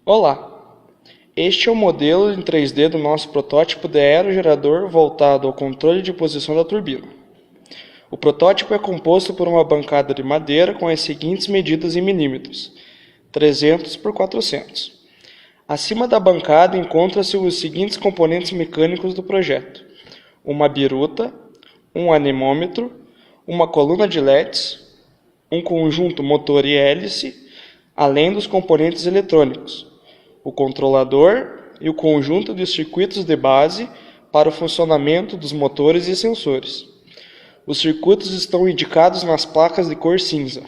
Olá! Este é o modelo em 3D do nosso protótipo de aerogerador voltado ao controle de posição da turbina. O protótipo é composto por uma bancada de madeira com as seguintes medidas em milímetros: 300 por 400. Acima da bancada encontram-se os seguintes componentes mecânicos do projeto: uma biruta, um anemômetro, uma coluna de LEDs, um conjunto motor e hélice, além dos componentes eletrônicos, o controlador e o conjunto de circuitos de base para o funcionamento dos motores e sensores. Os circuitos estão indicados nas placas de cor cinza.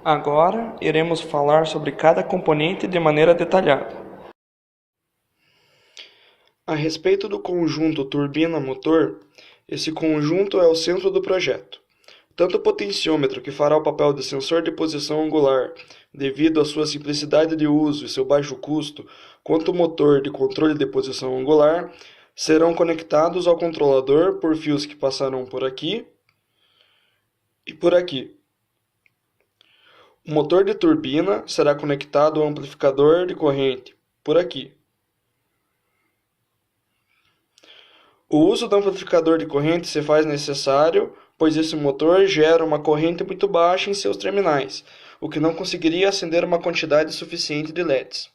Agora iremos falar sobre cada componente de maneira detalhada. A respeito do conjunto turbina-motor, esse conjunto é o centro do projeto. Tanto o potenciômetro, que fará o papel de sensor de posição angular, devido à sua simplicidade de uso e seu baixo custo, quanto o motor de controle de posição angular, serão conectados ao controlador por fios que passarão por aqui e por aqui. O motor de turbina será conectado ao amplificador de corrente, por aqui. O uso do amplificador de corrente se faz necessário, pois esse motor gera uma corrente muito baixa em seus terminais, o que não conseguiria acender uma quantidade suficiente de LEDs.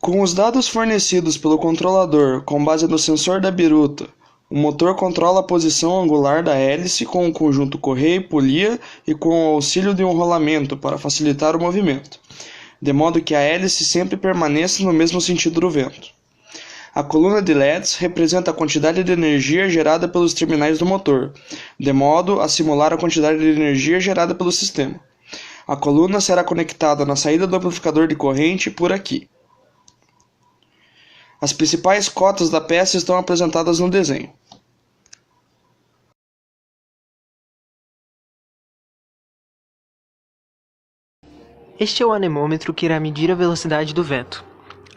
Com os dados fornecidos pelo controlador com base no sensor da biruta, o motor controla a posição angular da hélice com o conjunto correia e polia e com o auxílio de um rolamento para facilitar o movimento, de modo que a hélice sempre permaneça no mesmo sentido do vento. A coluna de LEDs representa a quantidade de energia gerada pelos terminais do motor, de modo a simular a quantidade de energia gerada pelo sistema. A coluna será conectada na saída do amplificador de corrente por aqui. As principais cotas da peça estão apresentadas no desenho. Este é o anemômetro que irá medir a velocidade do vento.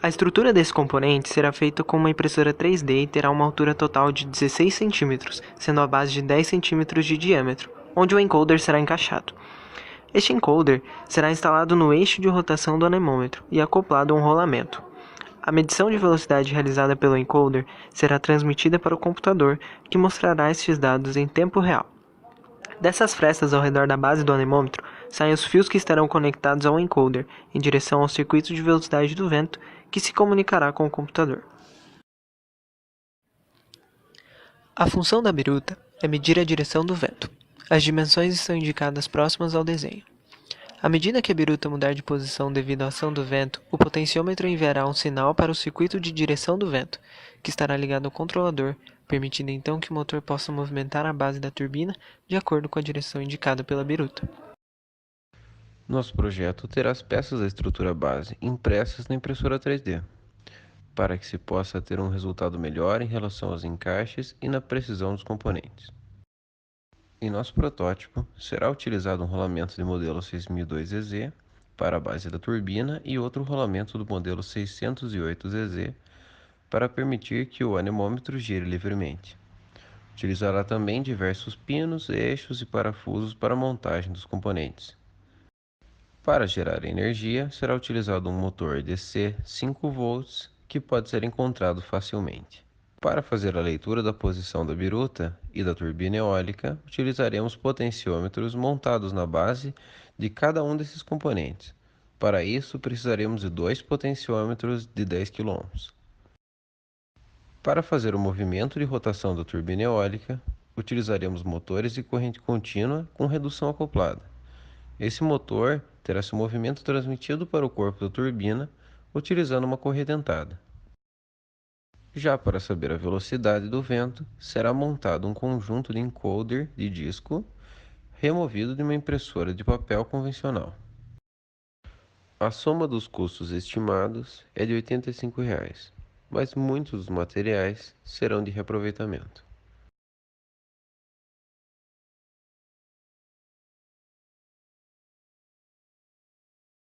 A estrutura desse componente será feita com uma impressora 3D e terá uma altura total de 16 cm, sendo a base de 10 cm de diâmetro, onde o encoder será encaixado. Este encoder será instalado no eixo de rotação do anemômetro e acoplado a um rolamento. A medição de velocidade realizada pelo encoder será transmitida para o computador, que mostrará estes dados em tempo real. Dessas frestas ao redor da base do anemômetro, saem os fios que estarão conectados ao encoder, em direção ao circuito de velocidade do vento, que se comunicará com o computador. A função da biruta é medir a direção do vento. As dimensões estão indicadas próximas ao desenho. À medida que a biruta mudar de posição devido à ação do vento, o potenciômetro enviará um sinal para o circuito de direção do vento, que estará ligado ao controlador, permitindo então que o motor possa movimentar a base da turbina de acordo com a direção indicada pela biruta. Nosso projeto terá as peças da estrutura base impressas na impressora 3D, para que se possa ter um resultado melhor em relação aos encaixes e na precisão dos componentes. Em nosso protótipo, será utilizado um rolamento de modelo 6002ZZ para a base da turbina e outro rolamento do modelo 608ZZ para permitir que o anemômetro gire livremente. Utilizará também diversos pinos, eixos e parafusos para a montagem dos componentes. Para gerar energia, será utilizado um motor DC 5 volts que pode ser encontrado facilmente. Para fazer a leitura da posição da biruta e da turbina eólica, utilizaremos potenciômetros montados na base de cada um desses componentes. Para isso, precisaremos de 2 potenciômetros de 10 kΩ. Para fazer o movimento de rotação da turbina eólica, utilizaremos motores de corrente contínua com redução acoplada. Esse motor terá seu movimento transmitido para o corpo da turbina utilizando uma corredentada. Já para saber a velocidade do vento, será montado um conjunto de encoder de disco removido de uma impressora de papel convencional. A soma dos custos estimados é de R$ 85, mas muitos dos materiais serão de reaproveitamento.